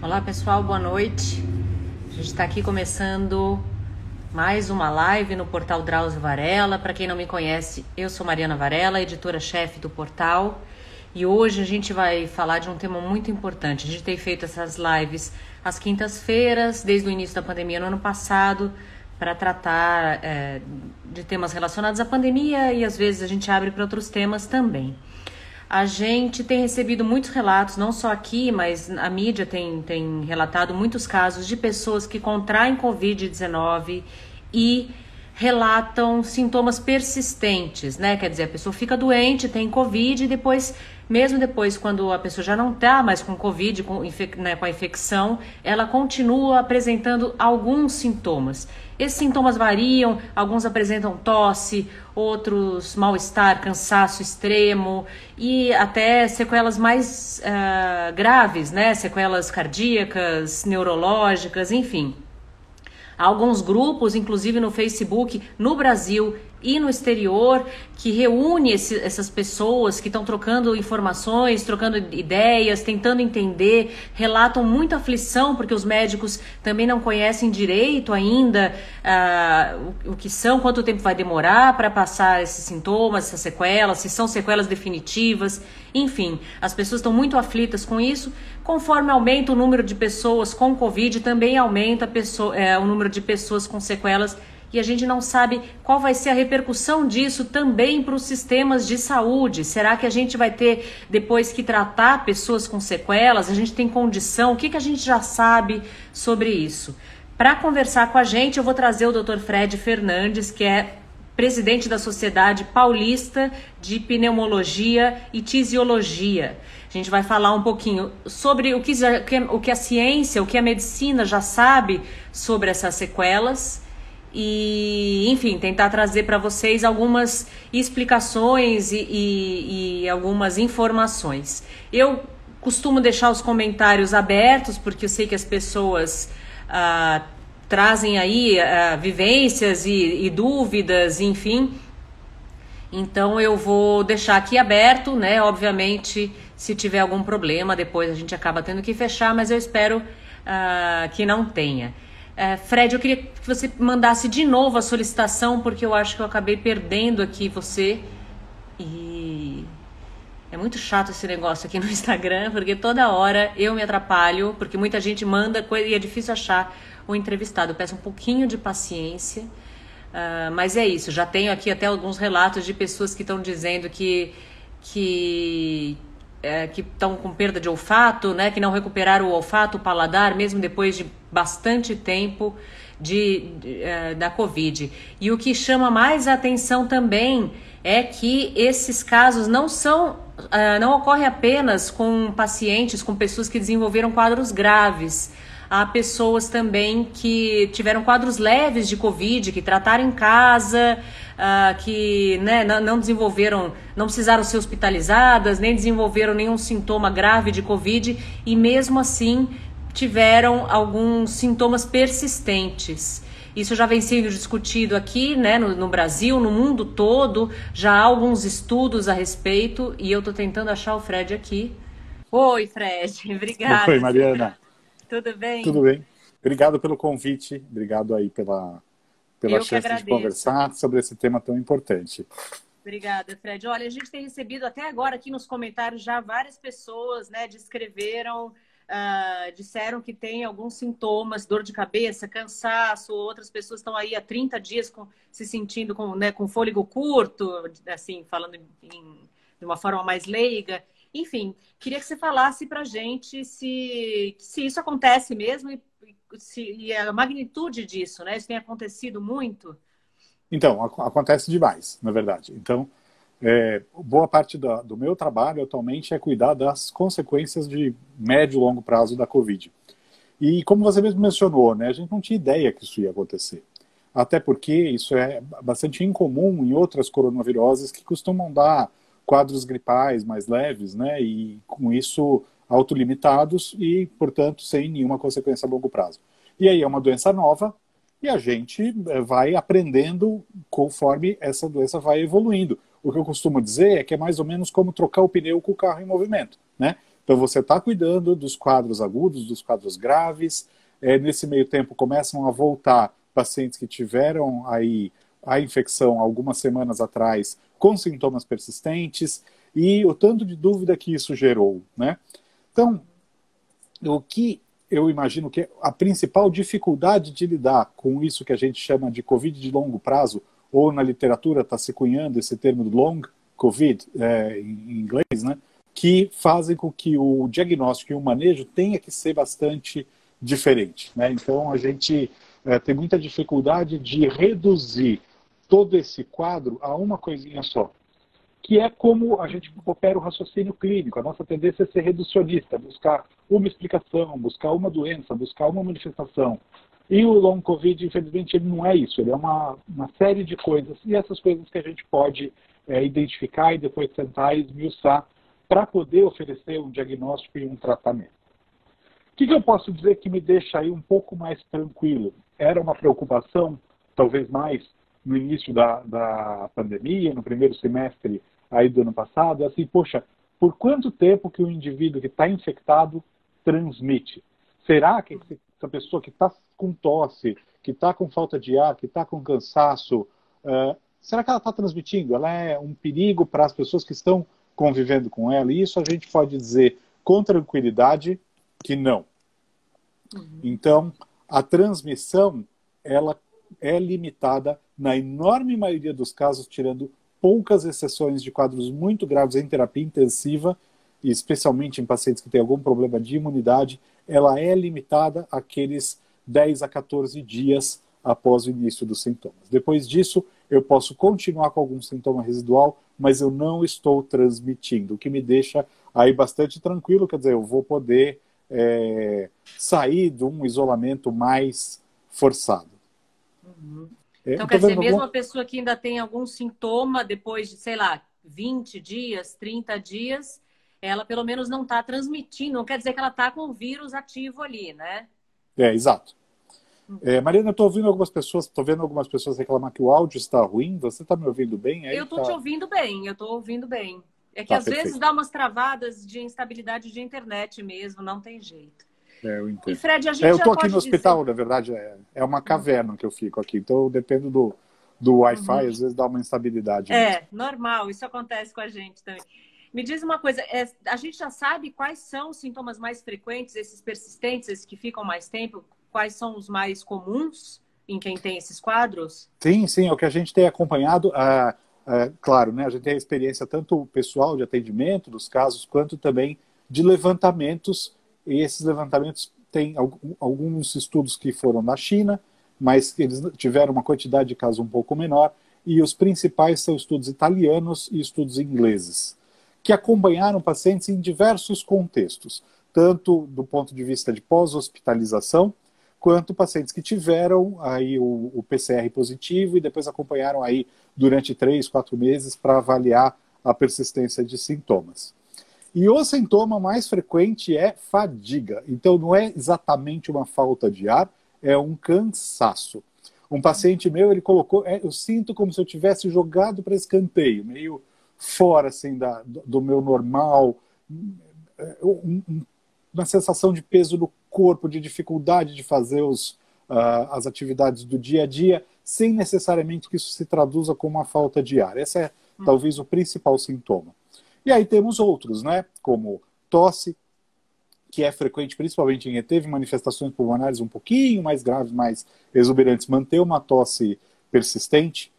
Olá pessoal, boa noite. A gente está aqui começando mais uma live no portal Drauzio Varela. Para quem não me conhece, eu sou Mariana Varela, editora-chefe do portal. E hoje a gente vai falar de um tema muito importante. A gente tem feito essas lives às quintas-feiras, desde o início da pandemia no ano passado, para tratar de temas relacionados à pandemia e às vezes a gente abre para outros temas também. A gente tem recebido muitos relatos, não só aqui, mas a mídia tem relatado muitos casos de pessoas que contraem Covid-19 e relatam sintomas persistentes, né? Quer dizer, a pessoa fica doente, tem Covid e depois, mesmo depois, quando a pessoa já não está mais com Covid, com a infecção, ela continua apresentando alguns sintomas. Esses sintomas variam, alguns apresentam tosse, outros mal-estar, cansaço extremo e até sequelas mais graves, né? Sequelas cardíacas, neurológicas, enfim. Há alguns grupos, inclusive no Facebook, no Brasil e no exterior, que reúne essas pessoas que estão trocando informações, trocando ideias, tentando entender, relatam muita aflição, porque os médicos também não conhecem direito ainda o que são, quanto tempo vai demorar para passar esses sintomas, essas sequelas, se são sequelas definitivas. Enfim, as pessoas estão muito aflitas com isso. Conforme aumenta o número de pessoas com Covid, também aumenta o número de pessoas com sequelas e a gente não sabe qual vai ser a repercussão disso também para os sistemas de saúde. Será que a gente vai ter, depois que tratar pessoas com sequelas, a gente tem condição? O que a gente já sabe sobre isso? Para conversar com a gente, eu vou trazer o Dr. Fred Fernandes, que é presidente da Sociedade Paulista de Pneumologia e Tisiologia. A gente vai falar um pouquinho sobre o que a ciência, o que a medicina já sabe sobre essas sequelas e, enfim, tentar trazer para vocês algumas explicações e algumas informações. Eu costumo deixar os comentários abertos, porque eu sei que as pessoas trazem aí vivências e dúvidas, enfim. Então eu vou deixar aqui aberto, né? Obviamente, se tiver algum problema, depois a gente acaba tendo que fechar, mas eu espero que não tenha. Fred, eu queria que você mandasse de novo a solicitação, porque eu acho que eu acabei perdendo aqui você. E é muito chato esse negócio aqui no Instagram, porque toda hora eu me atrapalho, porque muita gente manda coisa e é difícil achar o entrevistado. Eu peço um pouquinho de paciência. Mas é isso, já tenho aqui até alguns relatos de pessoas que estão dizendo que estão com perda de olfato, né, que não recuperaram o olfato, o paladar, mesmo depois de bastante tempo da Covid. E o que chama mais a atenção também é que esses casos não ocorrem apenas com pacientes, com pessoas que desenvolveram quadros graves. Há pessoas também que tiveram quadros leves de Covid, que trataram em casa, que né, não desenvolveram, não precisaram ser hospitalizadas, nem desenvolveram nenhum sintoma grave de Covid e mesmo assim tiveram alguns sintomas persistentes. Isso já vem sendo discutido aqui, né, no Brasil, no mundo todo, já há alguns estudos a respeito e eu estou tentando achar o Fred aqui. Oi, Fred, Oi, obrigada. Mariana. Tudo bem? Tudo bem? Obrigado pelo convite, obrigado aí pela Eu que chance de agradeço. conversar sobre esse tema tão importante. Obrigada, Fred. Olha, a gente tem recebido até agora aqui nos comentários já várias pessoas, né, descreveram, disseram que tem alguns sintomas, dor de cabeça, cansaço, outras pessoas estão aí há 30 dias se sentindo com fôlego curto, assim, falando de uma forma mais leiga. Enfim, queria que você falasse para a gente se isso acontece mesmo e a magnitude disso, né? Isso tem acontecido muito? Então, acontece demais, na verdade. Então, boa parte do meu trabalho atualmente é cuidar das consequências de médio e longo prazo da Covid. E como você mesmo mencionou, né, a gente não tinha ideia que isso ia acontecer. Até porque isso é bastante incomum em outras coronaviroses que costumam dar quadros gripais mais leves, né, e com isso autolimitados e, portanto, sem nenhuma consequência a longo prazo. E aí é uma doença nova e a gente vai aprendendo conforme essa doença vai evoluindo. O que eu costumo dizer é que é mais ou menos como trocar o pneu com o carro em movimento, né? Então você está cuidando dos quadros agudos, dos quadros graves. Nesse meio tempo começam a voltar pacientes que tiveram aí a infecção algumas semanas atrás com sintomas persistentes e o tanto de dúvida que isso gerou, né? Então, o que eu imagino que a principal dificuldade de lidar com isso que a gente chama de Covid de longo prazo, ou na literatura está se cunhando esse termo do long Covid, em inglês, né? Que fazem com que o diagnóstico e o manejo tenha que ser bastante diferente, né? Então, a gente tem muita dificuldade de reduzir todo esse quadro a uma coisinha só, que é como a gente opera o raciocínio clínico. A nossa tendência é ser reducionista, buscar uma explicação, buscar uma doença, buscar uma manifestação. E o long Covid, infelizmente, ele não é isso, ele é uma série de coisas, e essas coisas que a gente pode identificar e depois tentar esmiuçar para poder oferecer um diagnóstico e um tratamento. O que eu posso dizer que me deixa aí um pouco mais tranquilo? Era uma preocupação, talvez mais, no início da pandemia, no primeiro semestre aí do ano passado, assim, poxa, por quanto tempo que o indivíduo que está infectado transmite? Será que essa pessoa que está com tosse, que está com falta de ar, que está com cansaço, será que ela está transmitindo? Ela é um perigo para as pessoas que estão convivendo com ela? E isso a gente pode dizer com tranquilidade que não. Então, a transmissão, ela é limitada na enorme maioria dos casos, tirando poucas exceções de quadros muito graves em terapia intensiva, e especialmente em pacientes que têm algum problema de imunidade, ela é limitada àqueles 10 a 14 dias após o início dos sintomas. Depois disso, eu posso continuar com algum sintoma residual, mas eu não estou transmitindo, o que me deixa aí bastante tranquilo, quer dizer, eu vou poder sair de um isolamento mais forçado. Então, quer dizer, mesmo a pessoa que ainda tem algum sintoma, depois de, sei lá, 20 dias, 30 dias, ela pelo menos não está transmitindo, não quer dizer que ela está com o vírus ativo ali, né? Exato. Mariana, eu estou ouvindo algumas pessoas, estou vendo algumas pessoas reclamar que o áudio está ruim. Você está me ouvindo bem? Aí eu estou te ouvindo bem, eu estou ouvindo bem. É que às perfeito. vezes dá umas travadas de instabilidade de internet mesmo, não tem jeito. Eu entendo. E Fred, a gente eu estou aqui no hospital, na verdade, é uma caverna que eu fico aqui, então eu dependo do Wi-Fi, às vezes dá uma instabilidade. Normal, isso acontece com a gente também. Me diz uma coisa, a gente já sabe quais são os sintomas mais frequentes, esses persistentes, esses que ficam mais tempo, quais são os mais comuns em quem tem esses quadros? Sim, é o que a gente tem acompanhado. Claro, né, a gente tem a experiência tanto pessoal de atendimento dos casos, quanto também de levantamentos, e esses levantamentos têm alguns estudos que foram na China, mas eles tiveram uma quantidade de casos um pouco menor, e os principais são estudos italianos e estudos ingleses, que acompanharam pacientes em diversos contextos, tanto do ponto de vista de pós-hospitalização, quanto pacientes que tiveram aí o PCR positivo e depois acompanharam aí durante 3, 4 meses para avaliar a persistência de sintomas. E o sintoma mais frequente é fadiga. Então não é exatamente uma falta de ar, é um cansaço. Um paciente meu, ele colocou, eu sinto como se eu tivesse jogado para escanteio, meio fora assim, do meu normal, uma sensação de peso no corpo, de dificuldade de fazer as atividades do dia a dia, sem necessariamente que isso se traduza como uma falta de ar. Esse é talvez o principal sintoma. E aí temos outros, né? Como tosse, que é frequente principalmente em quem teve manifestações pulmonares um pouquinho mais graves, mais exuberantes, manter uma tosse persistente.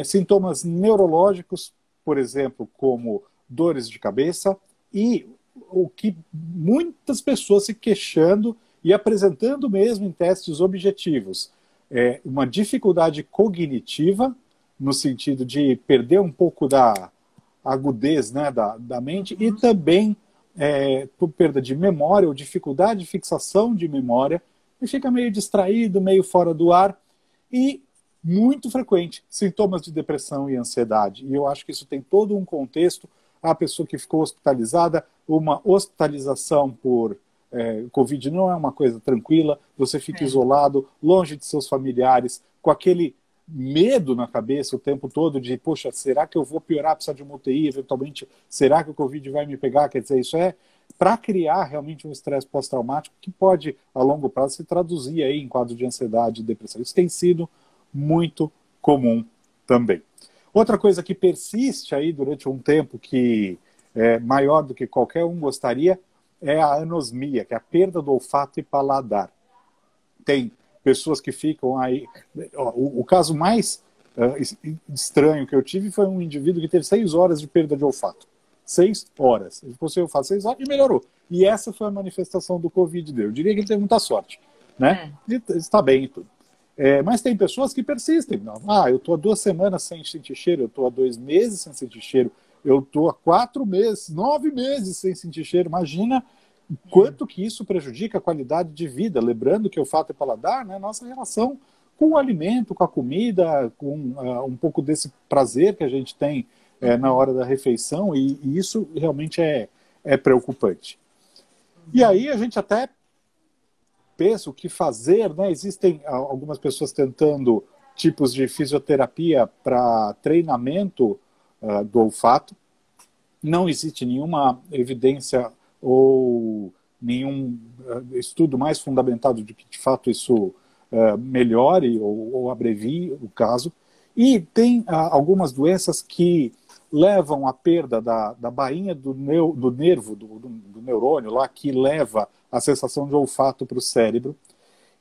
Sintomas neurológicos, por exemplo, como dores de cabeça, e o que muitas pessoas se queixando e apresentando mesmo em testes objetivos. Uma dificuldade cognitiva, no sentido de perder um pouco da agudez, né, da mente, e também por perda de memória ou dificuldade de fixação de memória, e fica meio distraído, meio fora do ar, e muito frequente, sintomas de depressão e ansiedade. E eu acho que isso tem todo um contexto. A pessoa que ficou hospitalizada, uma hospitalização por Covid não é uma coisa tranquila, você fica isolado, longe de seus familiares, com aquele medo na cabeça o tempo todo de, poxa, será que eu vou piorar, precisar de uma UTI eventualmente? Será que o Covid vai me pegar? Quer dizer, isso é para criar realmente um estresse pós-traumático que pode, a longo prazo, se traduzir aí em quadro de ansiedade e depressão. Isso tem sido muito comum também. Outra coisa que persiste aí durante um tempo, que é maior do que qualquer um gostaria, é a anosmia, que é a perda do olfato e paladar. Tem pessoas que ficam aí... O caso mais estranho que eu tive foi um indivíduo que teve 6 horas de perda de olfato. 6 horas. Ele ficou sem olfato 6 horas e melhorou. E essa foi a manifestação do Covid dele. Eu diria que ele teve muita sorte, né? Ele está bem e tudo. Mas tem pessoas que persistem. Eu estou há 2 semanas sem sentir cheiro, eu estou há 2 meses sem sentir cheiro, eu estou há 4 meses, 9 meses sem sentir cheiro. Imagina quanto que isso prejudica a qualidade de vida. Lembrando que olfato e paladar, né, nossa relação com o alimento, com a comida, com um pouco desse prazer que a gente tem na hora da refeição, e isso realmente é preocupante. E aí a gente até pensa o que fazer, né? Existem algumas pessoas tentando tipos de fisioterapia para treinamento do olfato. Não existe nenhuma evidência ou nenhum estudo mais fundamentado de que de fato isso melhore ou abrevie o caso. E tem algumas doenças que levam à perda da bainha do nervo, do neurônio lá, que leva a sensação de olfato para o cérebro.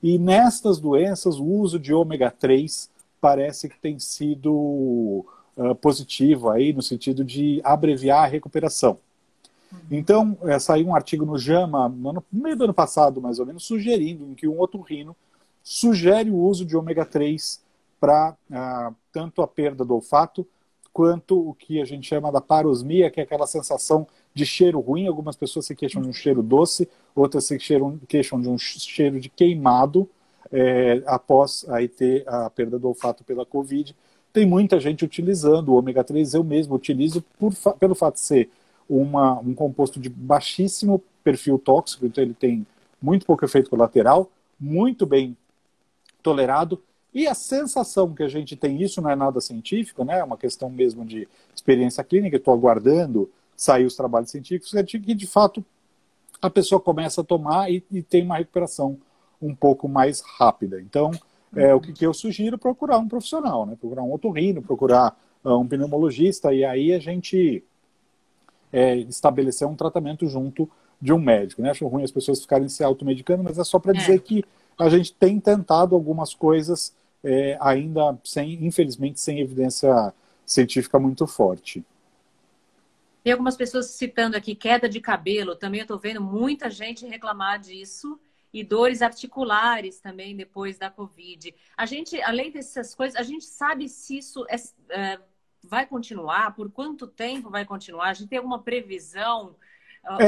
E nestas doenças, o uso de ômega 3 parece que tem sido positivo aí, no sentido de abreviar a recuperação. Então, saiu um artigo no JAMA, no meio do ano passado, mais ou menos, sugerindo em que um otorrino sugere o uso de ômega 3 para tanto a perda do olfato, quanto o que a gente chama da parosmia, que é aquela sensação de cheiro ruim. Algumas pessoas se queixam de um cheiro doce, outras se queixam de um cheiro de queimado após aí ter a perda do olfato pela Covid. Tem muita gente utilizando o ômega 3, eu mesmo utilizo pelo fato de ser um composto de baixíssimo perfil tóxico, então ele tem muito pouco efeito colateral, muito bem tolerado. E a sensação que a gente tem, isso não é nada científico, né? É uma questão mesmo de experiência clínica, estou aguardando sair os trabalhos científicos, é de que, de fato, a pessoa começa a tomar e tem uma recuperação um pouco mais rápida. Então, o que eu sugiro? Procurar um profissional, né? Procurar um otorrino, procurar um pneumologista, e aí a gente estabelecer um tratamento junto de um médico, né? Acho ruim as pessoas ficarem se automedicando, mas é só para dizer que a gente tem tentado algumas coisas ainda, infelizmente, sem evidência científica muito forte. Tem algumas pessoas citando aqui queda de cabelo, também eu estou vendo muita gente reclamar disso, e dores articulares também depois da Covid. A gente, além dessas coisas, a gente sabe se isso vai continuar, por quanto tempo vai continuar? A gente tem alguma previsão?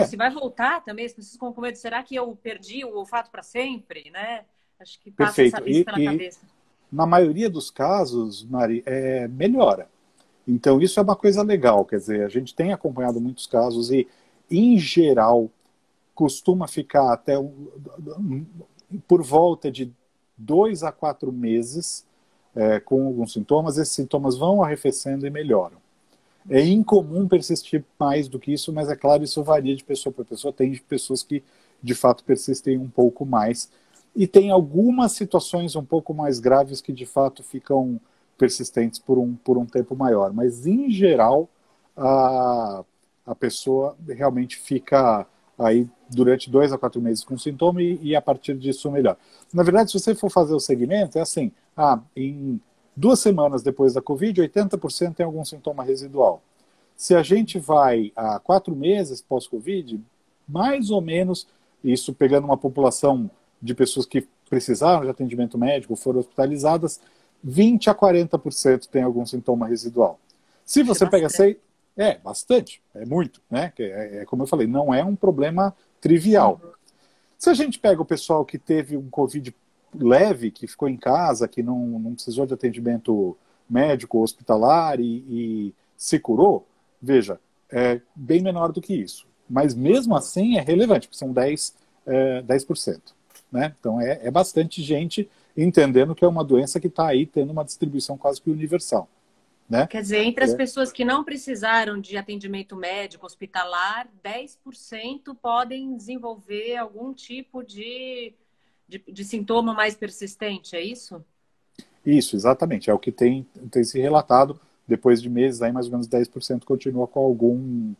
Se vai voltar também, as pessoas ficam com medo, será que eu perdi o olfato para sempre, né? Acho que passa isso pela cabeça. Na maioria dos casos, Mari, melhora. Então, isso é uma coisa legal, quer dizer, a gente tem acompanhado muitos casos e, em geral, costuma ficar até por volta de 2 a 4 meses com alguns sintomas. Esses sintomas vão arrefecendo e melhoram. É incomum persistir mais do que isso, mas é claro, isso varia de pessoa para pessoa. Tem pessoas que, de fato, persistem um pouco mais. E tem algumas situações um pouco mais graves que, de fato, ficam persistentes por um tempo maior. Mas, em geral, a pessoa realmente fica aí durante 2 a 4 meses com sintoma e a partir disso melhor. Na verdade, se você for fazer o segmento, é assim, em 2 semanas depois da Covid, 80% tem algum sintoma residual. Se a gente vai a 4 meses pós-Covid, mais ou menos, isso pegando uma população de pessoas que precisaram de atendimento médico, foram hospitalizadas, 20 a 40% tem algum sintoma residual. Se você pega 6... bastante, é muito, né? Como eu falei, não é um problema trivial. Se a gente pega o pessoal que teve um Covid leve, que ficou em casa, que não precisou de atendimento médico, hospitalar e se curou, veja, é bem menor do que isso. Mas mesmo assim é relevante, porque são 10%. Né? Então é bastante gente entendendo que é uma doença que está aí tendo uma distribuição quase que universal. né? Quer dizer, entre as pessoas que não precisaram de atendimento médico hospitalar, 10% podem desenvolver algum tipo de sintoma mais persistente, é isso? Isso, exatamente. É o que tem se relatado. Depois de meses, aí mais ou menos 10% continua com algum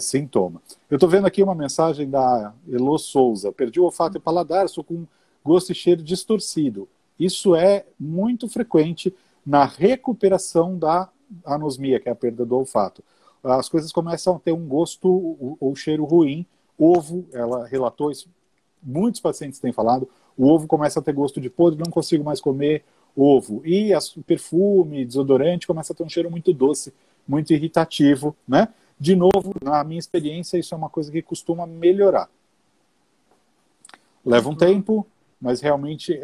sintoma. Eu estou vendo aqui uma mensagem da Elo Souza. Perdi o olfato e paladar, estou com gosto e cheiro distorcido. Isso é muito frequente na recuperação da anosmia, que é a perda do olfato. As coisas começam a ter um gosto ou cheiro ruim. Ovo, ela relatou isso, muitos pacientes têm falado, o ovo começa a ter gosto de podre, não consigo mais comer ovo. E o perfume, desodorante, começa a ter um cheiro muito doce, muito irritativo, né? De novo, na minha experiência, isso é uma coisa que costuma melhorar. Leva um tempo, mas realmente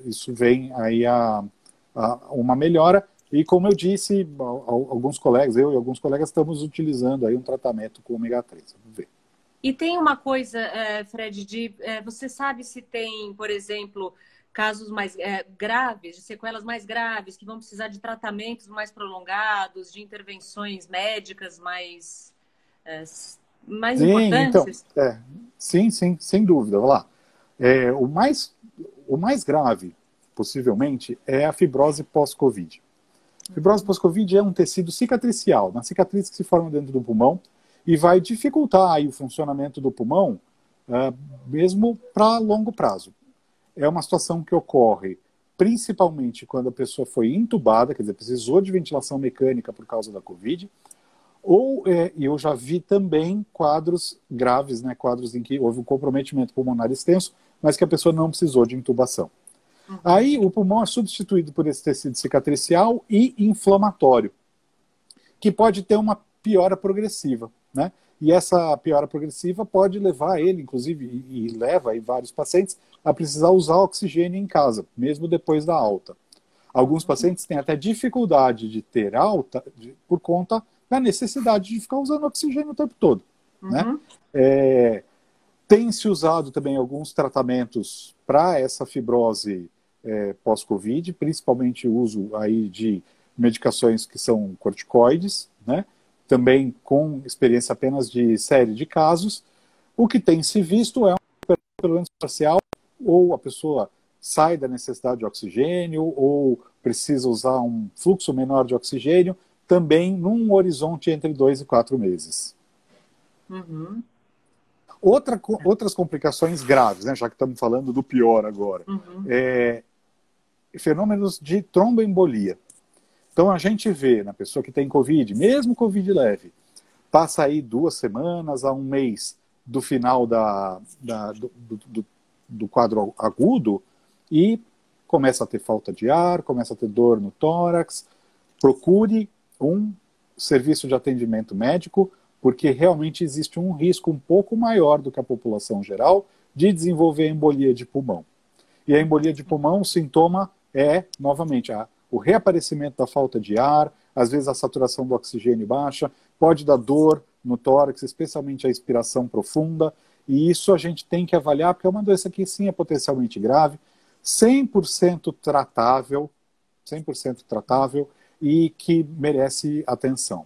isso vem aí a uma melhora. E como eu disse, alguns colegas, eu e alguns colegas estamos utilizando aí um tratamento com ômega 3. Vamos ver. E tem uma coisa, Fred, você sabe se tem, por exemplo, casos mais graves, de sequelas mais graves, que vão precisar de tratamentos mais prolongados, de intervenções médicas mais importantes? Então, sim, sem dúvida. Vamos lá. O mais grave, possivelmente, é a fibrose pós-Covid. Fibrose pós-Covid é um tecido cicatricial, uma cicatriz que se forma dentro do pulmão e vai dificultar aí o funcionamento do pulmão, mesmo para longo prazo. É uma situação que ocorre principalmente quando a pessoa foi entubada, quer dizer, precisou de ventilação mecânica por causa da Covid, e eu já vi também quadros graves, né, quadros em que houve um comprometimento pulmonar extenso, mas que a pessoa não precisou de intubação. Aí o pulmão é substituído por esse tecido cicatricial e inflamatório, que pode ter uma piora progressiva, né? E essa piora progressiva pode levar ele, inclusive, e leva aí vários pacientes, a precisar usar oxigênio em casa, mesmo depois da alta. Alguns pacientes têm até dificuldade de ter alta por conta da necessidade de ficar usando oxigênio o tempo todo, né? Tem se usado também alguns tratamentos para essa fibrose pós-Covid, principalmente o uso aí de medicações que são corticoides, né? Também com experiência apenas de série de casos. O que tem se visto é uma recuperação, pelo menos parcial, ou a pessoa sai da necessidade de oxigênio, ou precisa usar um fluxo menor de oxigênio, também num horizonte entre 2 e 4 meses. Outras complicações graves, né, já que estamos falando do pior agora, fenômenos de tromboembolia. Então a gente vê na pessoa que tem Covid, mesmo Covid leve, passa aí 2 semanas a 1 mês do final do quadro agudo e começa a ter falta de ar, começa a ter dor no tórax. Procure um serviço de atendimento médico, porque realmente existe um risco um pouco maior do que a população geral de desenvolver embolia de pulmão. E a embolia de pulmão, o sintoma é, novamente, o reaparecimento da falta de ar, às vezes a saturação do oxigênio baixa, pode dar dor no tórax, especialmente a expiração profunda, e isso a gente tem que avaliar, porque é uma doença que sim é potencialmente grave, 100% tratável e que merece atenção.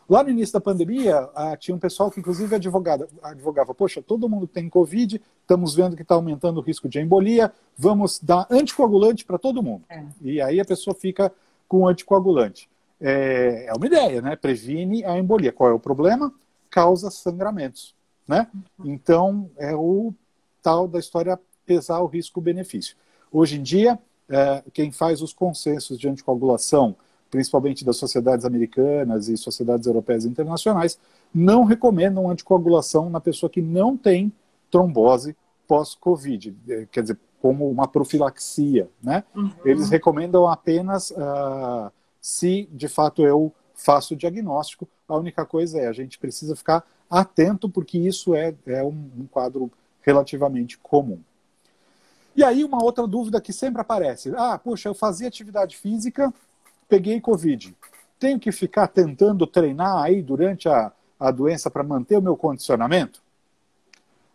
Lá no início da pandemia, tinha um pessoal que inclusive advogava, poxa, todo mundo tem Covid, estamos vendo que está aumentando o risco de embolia, vamos dar anticoagulante para todo mundo. E aí a pessoa fica com anticoagulante. É uma ideia, né? Previne a embolia. Qual é o problema? Causa sangramentos, né? Então, é o tal da história pesar o risco-benefício. Hoje em dia, quem faz os consensos de anticoagulação, principalmente das sociedades americanas e sociedades europeias e internacionais, não recomendam anticoagulação na pessoa que não tem trombose pós-Covid, quer dizer, como uma profilaxia, né? Eles recomendam apenas se, de fato, eu faço o diagnóstico. A única coisa a gente precisa ficar atento, porque isso é um quadro relativamente comum. E aí, uma outra dúvida que sempre aparece. Poxa, eu fazia atividade física, peguei Covid. Tenho que ficar tentando treinar aí durante a doença para manter o meu condicionamento?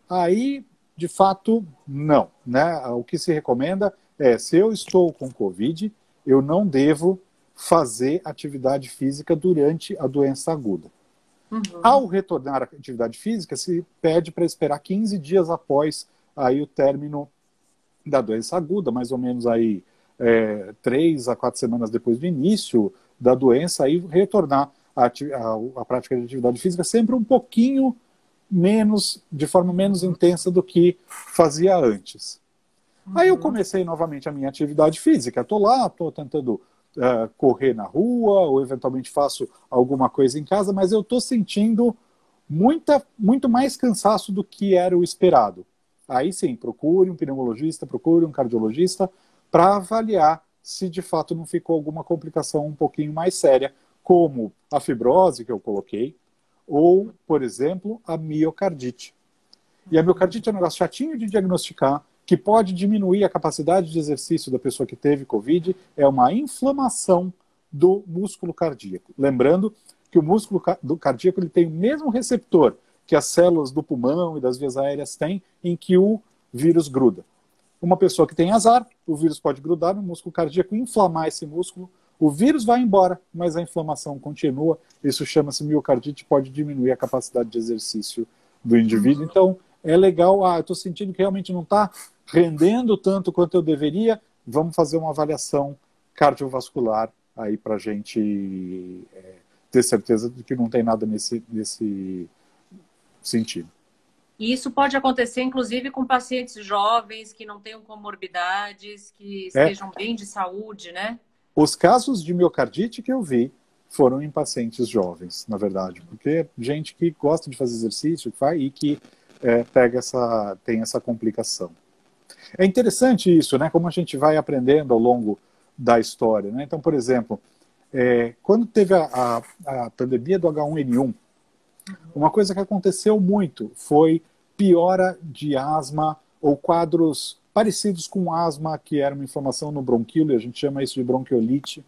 Aí, de fato, não, né? O que se recomenda é, se eu estou com Covid, eu não devo fazer atividade física durante a doença aguda. Ao retornar à atividade física, se pede para esperar 15 dias após aí o término da doença aguda, mais ou menos aí 3 a 4 semanas depois do início da doença, aí retornar à prática de atividade física sempre um pouquinho menos, de forma menos intensa do que fazia antes. Aí eu comecei novamente a minha atividade física. Estou lá, estou tentando correr na rua, ou eventualmente faço alguma coisa em casa, mas eu estou sentindo muito mais cansaço do que era o esperado. Aí sim, procure um pneumologista, procure um cardiologista para avaliar se de fato não ficou alguma complicação um pouquinho mais séria, como a fibrose que eu coloquei, ou, por exemplo, a miocardite. E a miocardite é um negócio chatinho de diagnosticar, que pode diminuir a capacidade de exercício da pessoa que teve Covid, é uma inflamação do músculo cardíaco. Lembrando que o músculo cardíaco ele tem o mesmo receptor que as células do pulmão e das vias aéreas têm, em que o vírus gruda. Uma pessoa que tem azar, o vírus pode grudar no músculo cardíaco, inflamar esse músculo, o vírus vai embora, mas a inflamação continua, isso chama-se miocardite, pode diminuir a capacidade de exercício do indivíduo. Então, é legal, eu estou sentindo que realmente não está rendendo tanto quanto eu deveria, vamos fazer uma avaliação cardiovascular aí para a gente ter certeza de que não tem nada nesse sentido. E isso pode acontecer, inclusive, com pacientes jovens que não tenham comorbidades, que estejam bem de saúde, né? Os casos de miocardite que eu vi foram em pacientes jovens, na verdade, porque gente que gosta de fazer exercício e que tem essa complicação. É interessante isso, né? Como a gente vai aprendendo ao longo da história, né? Então, por exemplo, quando teve a pandemia do H1N1, uma coisa que aconteceu muito foi piora de asma ou quadros parecidos com asma, que era uma inflamação no bronquíolo, e a gente chama isso de bronquiolite,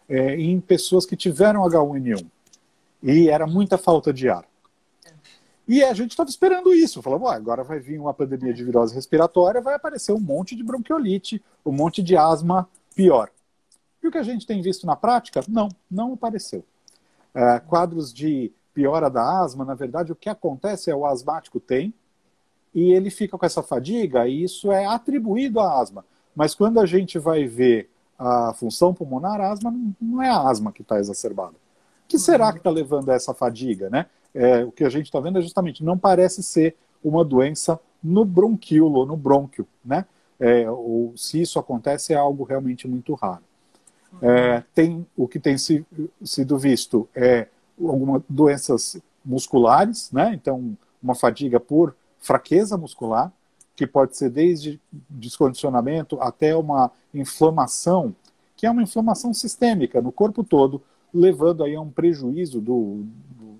em pessoas que tiveram H1N1. E era muita falta de ar. E a gente estava esperando isso, falando, agora vai vir uma pandemia de virose respiratória, vai aparecer um monte de bronquiolite, um monte de asma pior. E o que a gente tem visto na prática? Não apareceu. Quadros de piora da asma, na verdade, o que acontece é o asmático tem, e ele fica com essa fadiga, e isso é atribuído à asma. Mas quando a gente vai ver a função pulmonar, a asma não é a asma que está exacerbada. O que será que está levando a essa fadiga, né? O que a gente está vendo é justamente, não parece ser uma doença no bronquíolo, no brônquio, né? Ou se isso acontece, é algo realmente muito raro. O que tem sido visto algumas doenças musculares, né? Então, uma fadiga por fraqueza muscular, que pode ser desde descondicionamento até uma inflamação, que é uma inflamação sistêmica no corpo todo, levando aí a um prejuízo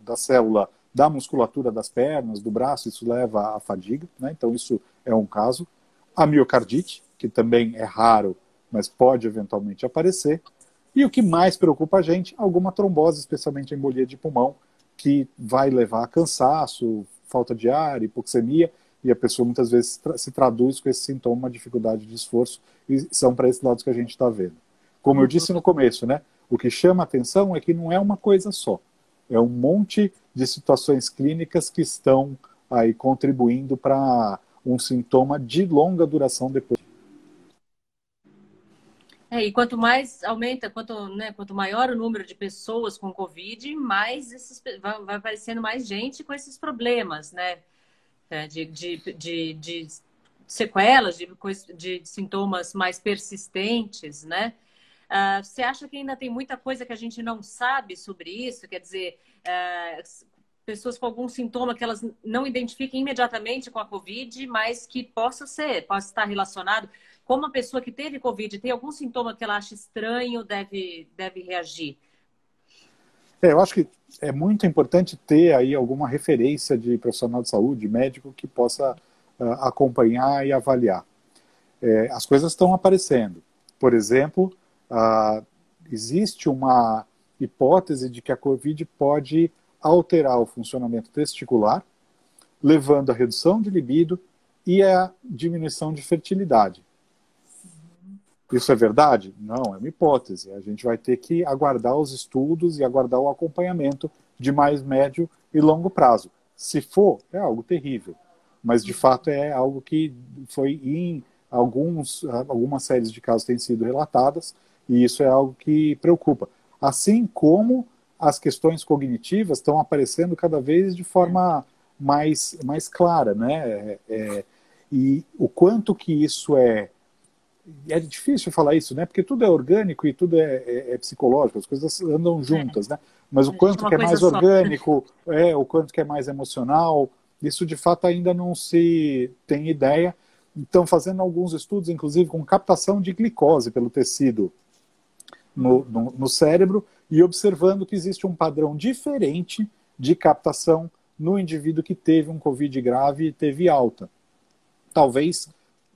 da célula da musculatura das pernas, do braço, isso leva à fadiga, né? Então isso é um caso. A miocardite, que também é raro, mas pode eventualmente aparecer. E o que mais preocupa a gente, alguma trombose, especialmente a embolia de pulmão, que vai levar a cansaço, falta de ar, hipoxemia, e a pessoa muitas vezes se traduz com esse sintoma, uma dificuldade de esforço, e são para esses lados que a gente está vendo. Como eu disse no começo, né? O que chama a atenção é que não é uma coisa só. É um monte de situações clínicas que estão aí contribuindo para um sintoma de longa duração depois. E quanto mais aumenta, quanto maior o número de pessoas com Covid, mais vai aparecendo mais gente com esses problemas, né? De sequelas, de sintomas mais persistentes, né? Você acha que ainda tem muita coisa que a gente não sabe sobre isso? Quer dizer, pessoas com algum sintoma que elas não identifiquem imediatamente com a Covid, mas que possa estar relacionado. Como a pessoa que teve Covid tem algum sintoma que ela acha estranho, deve reagir? Eu acho que é muito importante ter aí alguma referência de profissional de saúde, médico, que possa acompanhar e avaliar. As coisas estão aparecendo. Por exemplo, existe uma hipótese de que a Covid pode alterar o funcionamento testicular, levando à redução de libido e à diminuição de fertilidade. Isso é verdade? Não, é uma hipótese. A gente vai ter que aguardar os estudos e aguardar o acompanhamento de mais médio e longo prazo. Se for, é algo terrível. Mas, de fato, é algo que foi em algumas séries de casos têm sido relatadas, e isso é algo que preocupa. Assim como as questões cognitivas estão aparecendo cada vez de forma mais clara, né? E o quanto que isso é difícil falar isso, né? Porque tudo é orgânico e tudo é psicológico, as coisas andam juntas, né? Mas o A gente é quanto uma que é coisa mais só. orgânico, o quanto que é mais emocional, isso de fato ainda não se tem ideia. Estão fazendo alguns estudos, inclusive com captação de glicose pelo tecido no cérebro e observando que existe um padrão diferente de captação no indivíduo que teve um Covid grave e teve alta. Talvez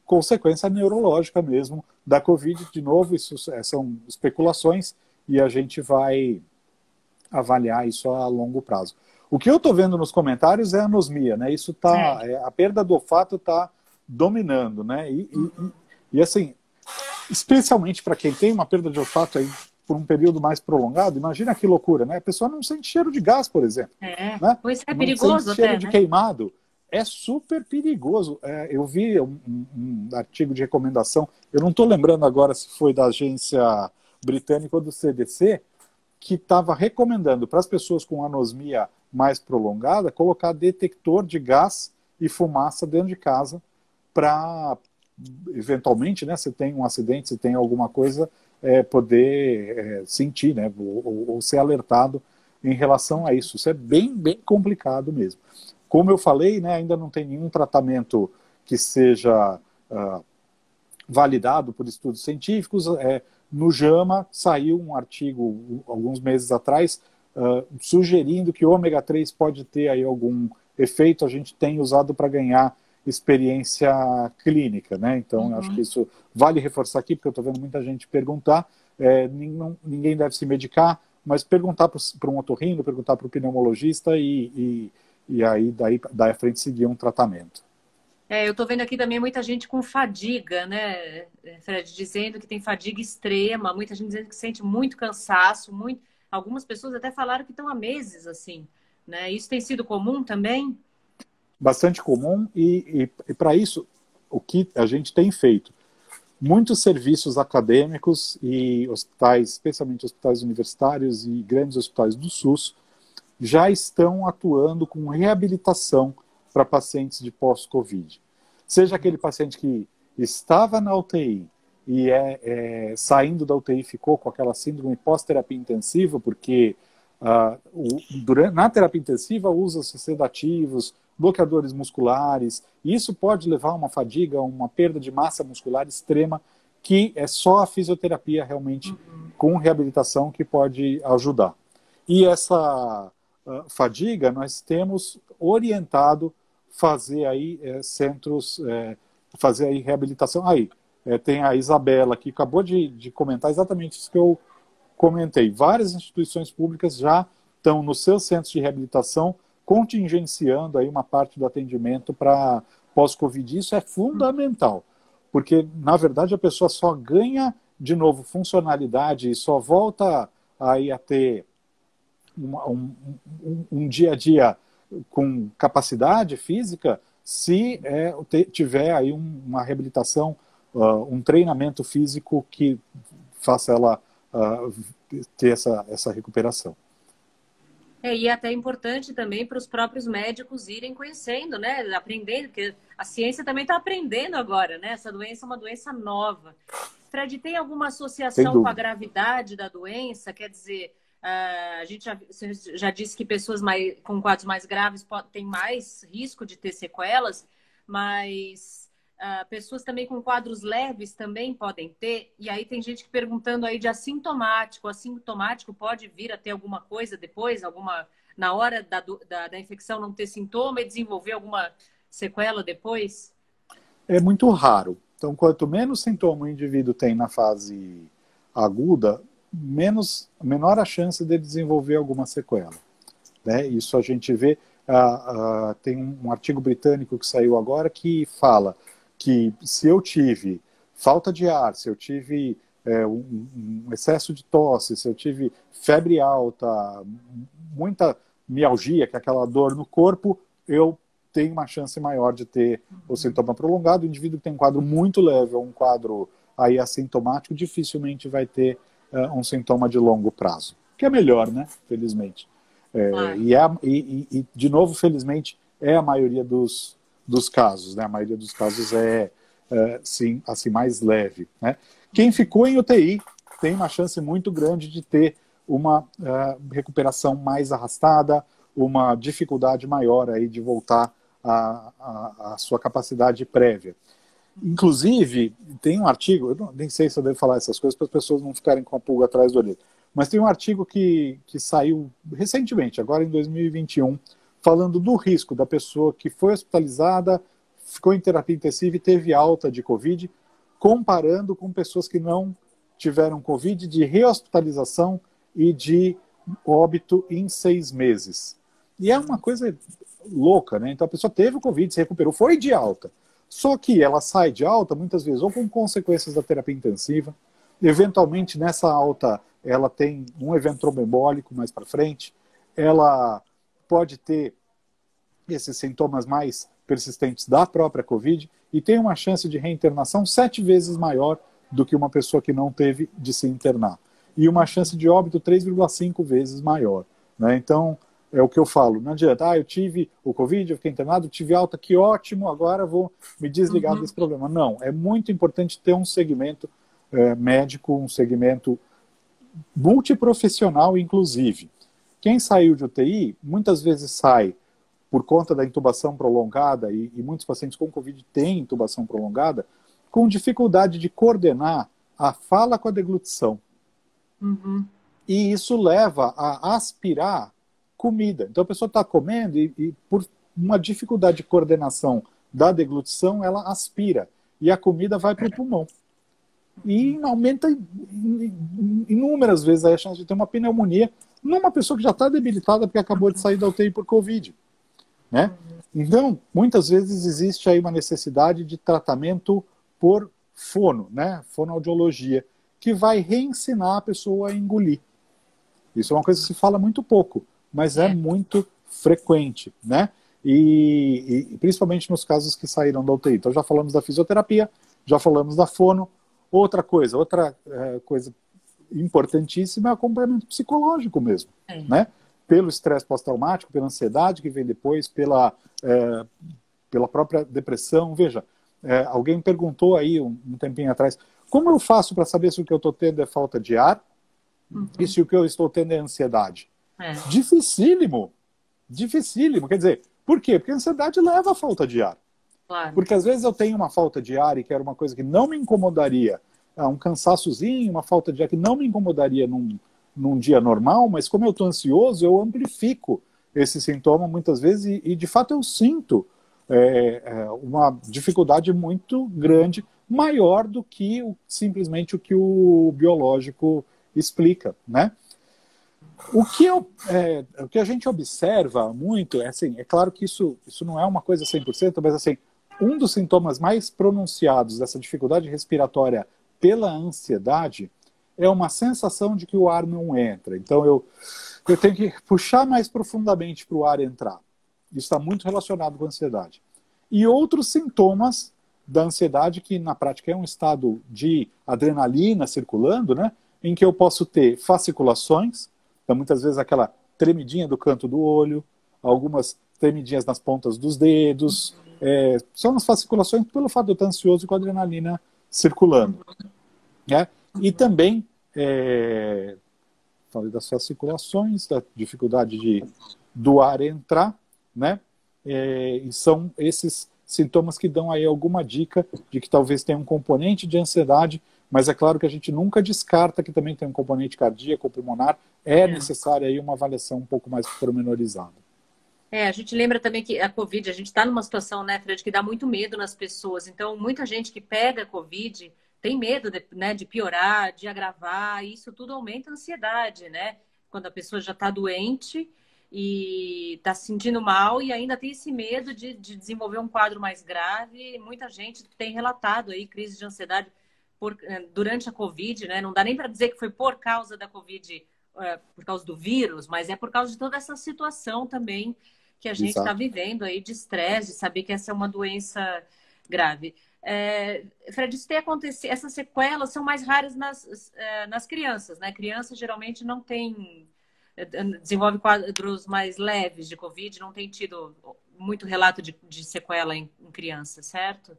consequência neurológica mesmo da Covid. De novo, isso são especulações e a gente vai avaliar isso a longo prazo. O que eu estou vendo nos comentários é anosmia, né? Isso tá, a perda do olfato está dominando, né? E assim, especialmente para quem tem uma perda de olfato aí por um período mais prolongado, imagina que loucura, né? A pessoa não sente cheiro de gás, por exemplo, né? Pois é Não sente perigoso cheiro até, de né? queimado. É super perigoso. Eu vi um artigo de recomendação, eu não estou lembrando agora se foi da agência britânica ou do CDC, que estava recomendando para as pessoas com anosmia mais prolongada colocar detector de gás e fumaça dentro de casa para, eventualmente, né, se tem um acidente, se tem alguma coisa, poder sentir, né, ou ser alertado em relação a isso. Isso é bem complicado mesmo. Como eu falei, né, ainda não tem nenhum tratamento que seja validado por estudos científicos. No JAMA saiu um artigo alguns meses atrás sugerindo que o ômega 3 pode ter aí algum efeito. A gente tem usado para ganhar experiência clínica, né? Então, acho que isso vale reforçar aqui, porque eu estou vendo muita gente perguntar. Ninguém deve se medicar, mas perguntar para um otorrino, perguntar para o pneumologista e aí daí à frente seguir um tratamento. Eu estou vendo aqui também muita gente com fadiga, né, Fred, dizendo que tem fadiga extrema, muita gente dizendo que sente muito cansaço, algumas pessoas até falaram que estão há meses assim, né? Isso tem sido comum também? Bastante comum e para isso, o que a gente tem feito? Muitos serviços acadêmicos e hospitais, especialmente hospitais universitários e grandes hospitais do SUS, já estão atuando com reabilitação para pacientes de pós-Covid. Seja aquele paciente que estava na UTI e saindo da UTI ficou com aquela síndrome pós-terapia intensiva, porque na terapia intensiva usa-se sedativos, bloqueadores musculares, e isso pode levar a uma fadiga, uma perda de massa muscular extrema, que é só a fisioterapia realmente com reabilitação que pode ajudar. E essa fadiga nós temos orientado fazer aí centros, fazer aí reabilitação. Aí, tem a Isabela que acabou de comentar exatamente isso que eu comentei. Várias instituições públicas já estão nos seus centros de reabilitação contingenciando aí uma parte do atendimento para pós-Covid. Isso é fundamental, porque, na verdade, a pessoa só ganha, de novo, funcionalidade e só volta aí a ter um dia a dia com capacidade física se tiver aí uma reabilitação, um treinamento físico que faça ela ter essa recuperação. E é até importante também para os próprios médicos irem conhecendo, né? Aprendendo, porque a ciência também está aprendendo agora, né? Essa doença é uma doença nova. Fred, tem alguma associação com a gravidade da doença? Quer dizer, a gente já disse que pessoas com quadros mais graves têm mais risco de ter sequelas, mas pessoas também com quadros leves também podem ter. E aí tem gente perguntando aí de assintomático. Assintomático pode vir a ter alguma coisa depois, na hora da infecção não ter sintoma e desenvolver alguma sequela depois? É muito raro. Então, quanto menos sintoma o indivíduo tem na fase aguda, menor a chance de desenvolver alguma sequela. Né? Isso a gente vê. Tem um artigo britânico que saiu agora que fala que se eu tive falta de ar, se eu tive um excesso de tosse, se eu tive febre alta, muita mialgia, que é aquela dor no corpo, eu tenho uma chance maior de ter o sintoma prolongado. O indivíduo que tem um quadro muito leve ou um quadro aí assintomático, dificilmente vai ter um sintoma de longo prazo. Que é melhor, né? Felizmente. Claro. E, de novo, felizmente, é a maioria dos casos, né? A maioria dos casos sim, assim, mais leve, né? Quem ficou em UTI tem uma chance muito grande de ter uma recuperação mais arrastada, uma dificuldade maior aí de voltar à sua capacidade prévia. Inclusive, tem um artigo, eu nem sei se eu devo falar essas coisas para as pessoas não ficarem com a pulga atrás do orelha, mas tem um artigo que saiu recentemente, agora em 2021, falando do risco da pessoa que foi hospitalizada, ficou em terapia intensiva e teve alta de Covid, comparando com pessoas que não tiveram Covid, de rehospitalização e de óbito em 6 meses. E é uma coisa louca, né? Então a pessoa teve o Covid, se recuperou, foi de alta. Só que ela sai de alta, muitas vezes, ou com consequências da terapia intensiva, eventualmente nessa alta ela tem um evento tromboembólico mais para frente, ela pode ter esses sintomas mais persistentes da própria Covid e tem uma chance de reinternação 7 vezes maior do que uma pessoa que não teve de se internar. E uma chance de óbito 3,5 vezes maior, né? Então, é o que eu falo, não adianta, eu tive o Covid, eu fiquei internado, tive alta, que ótimo, agora vou me desligar desse problema. Não, é muito importante ter um segmento médico, um segmento multiprofissional, inclusive. Quem saiu de UTI, muitas vezes sai por conta da intubação prolongada, e muitos pacientes com Covid têm intubação prolongada, com dificuldade de coordenar a fala com a deglutição. E isso leva a aspirar comida. Então a pessoa está comendo e por uma dificuldade de coordenação da deglutição, ela aspira. E a comida vai para o pulmão. E aumenta inúmeras vezes a chance de ter uma pneumonia numa pessoa que já está debilitada porque acabou de sair da UTI por Covid, né? Então, muitas vezes existe aí uma necessidade de tratamento por fono, né? Fonoaudiologia, que vai reensinar a pessoa a engolir. Isso é uma coisa que se fala muito pouco, mas é muito frequente, né? E principalmente nos casos que saíram da UTI. Então já falamos da fisioterapia, já falamos da fono. Outra coisa importantíssima é o acompanhamento psicológico mesmo, né? Pelo estresse pós-traumático, pela ansiedade que vem depois, pela própria depressão. Veja, alguém perguntou aí um tempinho atrás, como eu faço para saber se o que eu estou tendo é falta de ar e se o que eu estou tendo é ansiedade? Dificílimo. Dificílimo. Quer dizer, por quê? Porque a ansiedade leva à falta de ar. Claro. Porque às vezes eu tenho uma falta de ar e que era uma coisa que não me incomodaria, um cansaçozinho, uma falta de ar que não me incomodaria num dia normal, mas como eu estou ansioso, eu amplifico esse sintoma muitas vezes e de fato eu sinto uma dificuldade muito grande, maior do que simplesmente o que o biológico explica, né? O que a gente observa muito, assim, é claro que isso não é uma coisa 100%, mas assim, um dos sintomas mais pronunciados dessa dificuldade respiratória pela ansiedade é uma sensação de que o ar não entra. Então eu tenho que puxar mais profundamente para o ar entrar. Isso está muito relacionado com a ansiedade. E outros sintomas da ansiedade, que na prática é um estado de adrenalina circulando, né, em que eu posso ter fasciculações, então muitas vezes aquela tremidinha do canto do olho, algumas tremidinhas nas pontas dos dedos, são as fasciculações pelo fato de eu estar ansioso e com a adrenalina circulando, né? E também falei das fasciculações, da dificuldade do ar entrar, né? E são esses sintomas que dão aí alguma dica de que talvez tenha um componente de ansiedade, mas é claro que a gente nunca descarta que também tem um componente cardíaco ou pulmonar. É necessária aí uma avaliação um pouco mais pormenorizada. A gente lembra também que a Covid, a gente está numa situação, né, Fred, que dá muito medo nas pessoas. Então, muita gente que pega a Covid tem medo de piorar, de agravar, e isso tudo aumenta a ansiedade, né? Quando a pessoa já está doente e está se sentindo mal e ainda tem esse medo de desenvolver um quadro mais grave. Muita gente tem relatado aí crise de ansiedade durante a Covid, né? Não dá nem para dizer que foi por causa da Covid, por causa do vírus, mas é por causa de toda essa situação também que a gente está Exato. vivendo aí de estresse, de saber que essa é uma doença grave. Fred, isso tem acontecido, essas sequelas são mais raras nas crianças, né? Crianças geralmente não têm, desenvolve quadros mais leves de Covid, não tem tido muito relato de sequela em criança, certo?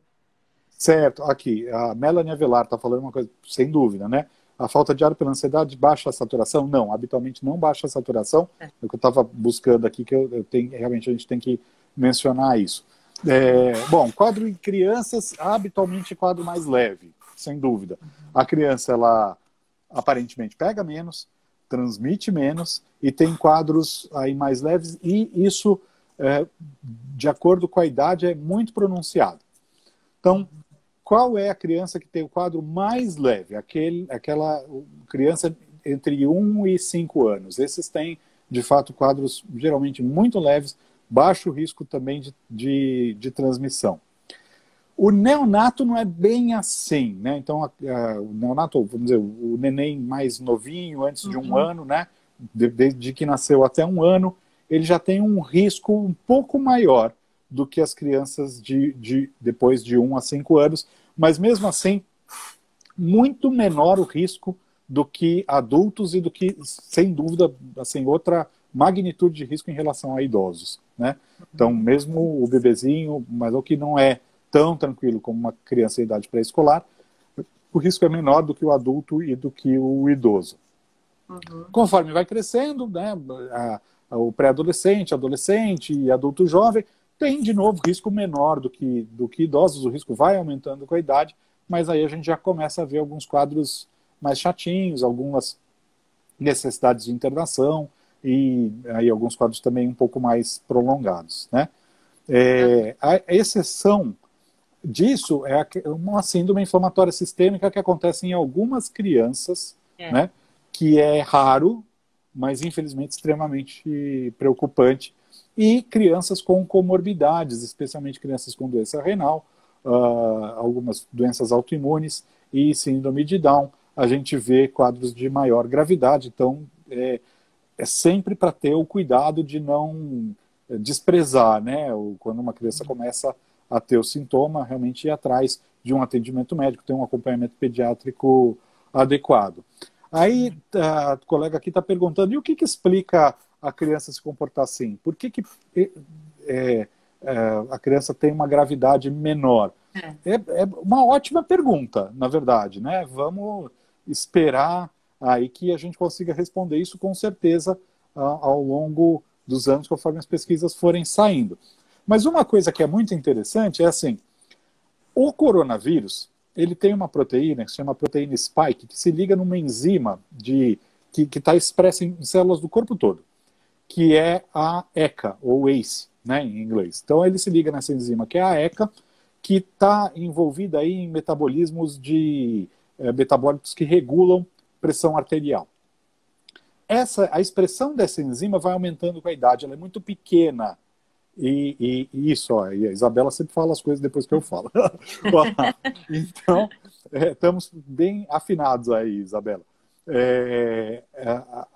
Certo, aqui, a Melanie Avelar está falando uma coisa, sem dúvida, né? A falta de ar pela ansiedade baixa a saturação? Não, habitualmente não baixa a saturação. É o que eu estava buscando aqui, que eu tenho, realmente a gente tem que mencionar isso. Bom, quadro em crianças, habitualmente é quadro mais leve, sem dúvida. A criança, ela aparentemente pega menos, transmite menos e tem quadros aí mais leves, e isso, de acordo com a idade, é muito pronunciado. Então, qual é a criança que tem o quadro mais leve? Aquela criança entre 1 e 5 anos. Esses têm, de fato, quadros geralmente muito leves, baixo risco também de transmissão. O neonato não é bem assim, né? Então, o neonato, vamos dizer, o neném mais novinho, antes de um ano, né? Desde que nasceu até um ano, ele já tem um risco um pouco maior do que as crianças depois de 1 a 5 anos, mas mesmo assim, muito menor o risco do que adultos e do que, sem dúvida, assim, outra magnitude de risco em relação a idosos, né? Então, mesmo o bebezinho, mas o que não é tão tranquilo como uma criança em idade pré-escolar, o risco é menor do que o adulto e do que o idoso. Conforme vai crescendo, né, o pré-adolescente, adolescente e adulto jovem, tem, de novo, risco menor do que idosos, o risco vai aumentando com a idade, mas aí a gente já começa a ver alguns quadros mais chatinhos, algumas necessidades de internação e aí alguns quadros também um pouco mais prolongados, né? A exceção disso é uma síndrome inflamatória sistêmica que acontece em algumas crianças, né? Que é raro, mas infelizmente extremamente preocupante, e crianças com comorbidades, especialmente crianças com doença renal, algumas doenças autoimunes e síndrome de Down, a gente vê quadros de maior gravidade. Então, é sempre para ter o cuidado de não desprezar, né? Quando uma criança começa a ter o sintoma, realmente ir atrás de um atendimento médico, ter um acompanhamento pediátrico adequado. Aí a colega aqui está perguntando, e o que explica a criança se comportar assim? Por que a criança tem uma gravidade menor? É uma ótima pergunta, na verdade, né? Vamos esperar aí que a gente consiga responder isso com certeza ao longo dos anos, conforme as pesquisas forem saindo. Mas uma coisa que é muito interessante é assim, o coronavírus, ele tem uma proteína que se chama proteína spike, que se liga numa enzima que está expressa em células do corpo todo, que é a ECA, ou ACE, né, em inglês. Então ele se liga nessa enzima, que é a ECA, que está envolvida aí em metabolismos de metabólitos que regulam pressão arterial. A expressão dessa enzima vai aumentando com a idade, ela é muito pequena. E isso, ó, e a Isabela sempre fala as coisas depois que eu falo. Então, estamos bem afinados aí, Isabela.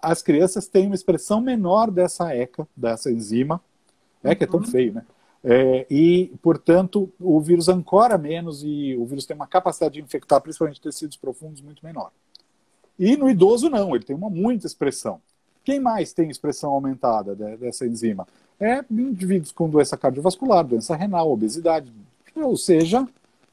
As crianças têm uma expressão menor dessa ECA, dessa enzima, que é tão feio, né? E, portanto, o vírus ancora menos e o vírus tem uma capacidade de infectar, principalmente tecidos profundos, muito menor. E no idoso, não, ele tem muita expressão. Quem mais tem expressão aumentada dessa enzima? Indivíduos com doença cardiovascular, doença renal, obesidade, ou seja,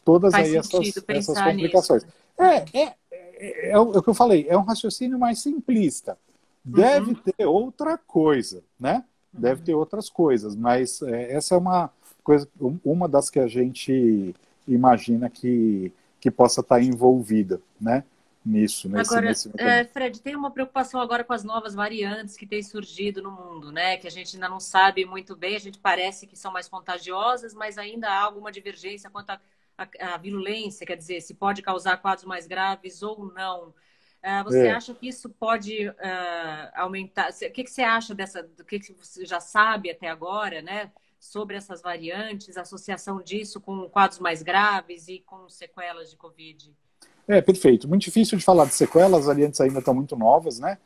todas aí essas complicações. É o que eu falei, é um raciocínio mais simplista. Deve ter outra coisa, né? Deve ter outras coisas, mas essa é uma das que a gente imagina que possa estar envolvida, né? Nisso, agora, Fred, tem uma preocupação agora com as novas variantes que têm surgido no mundo, né? Que a gente ainda não sabe muito bem, a gente parece que são mais contagiosas, mas ainda há alguma divergência quanto à virulência, quer dizer, se pode causar quadros mais graves ou não. Você acha que isso pode aumentar? O que você acha do que você já sabe até agora, né? Sobre essas variantes, a associação disso com quadros mais graves e com sequelas de Covid? Perfeito. Muito difícil de falar de sequelas, as variantes ainda estão muito novas, né?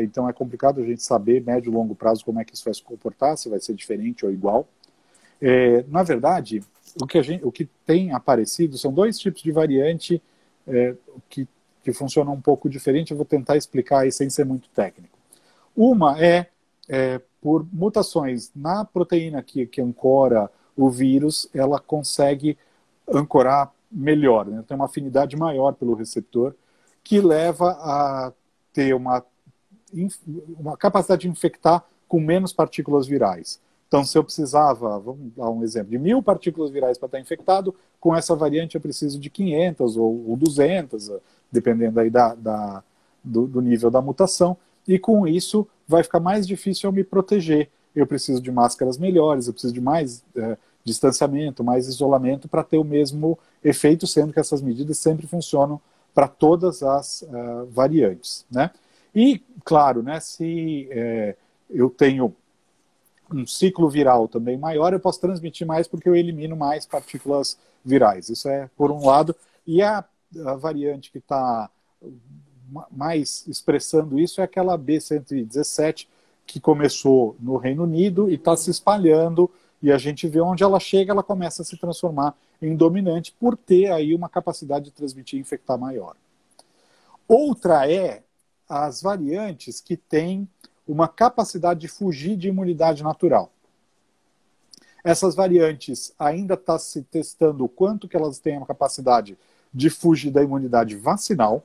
Então é complicado a gente saber, médio e longo prazo, como é que isso vai se comportar, se vai ser diferente ou igual. Na verdade, o que tem aparecido são dois tipos de variante que funcionam um pouco diferente. Eu vou tentar explicar aí sem ser muito técnico. Uma por mutações na proteína que ancora o vírus, ela consegue ancorar melhor, né? Tem uma afinidade maior pelo receptor, que leva a ter uma capacidade de infectar com menos partículas virais. Então, se eu precisava, vamos dar um exemplo, de 1.000 partículas virais para estar infectado, com essa variante eu preciso de 500 ou 200, dependendo aí do nível da mutação, e com isso vai ficar mais difícil eu me proteger. Eu preciso de máscaras melhores, eu preciso de mais distanciamento, mais isolamento para ter o mesmo efeito, sendo que essas medidas sempre funcionam para todas as variantes, né? E, claro, né, se eu tenho um ciclo viral também maior, eu posso transmitir mais porque eu elimino mais partículas virais. Isso é por um lado. E a variante que está mais expressando isso é aquela B117, que começou no Reino Unido e está se espalhando, e a gente vê onde ela chega, ela começa a se transformar em dominante por ter aí uma capacidade de transmitir e infectar maior. Outra as variantes que têm uma capacidade de fugir de imunidade natural. Essas variantes ainda está se testando o quanto que elas têm a capacidade de fugir da imunidade vacinal.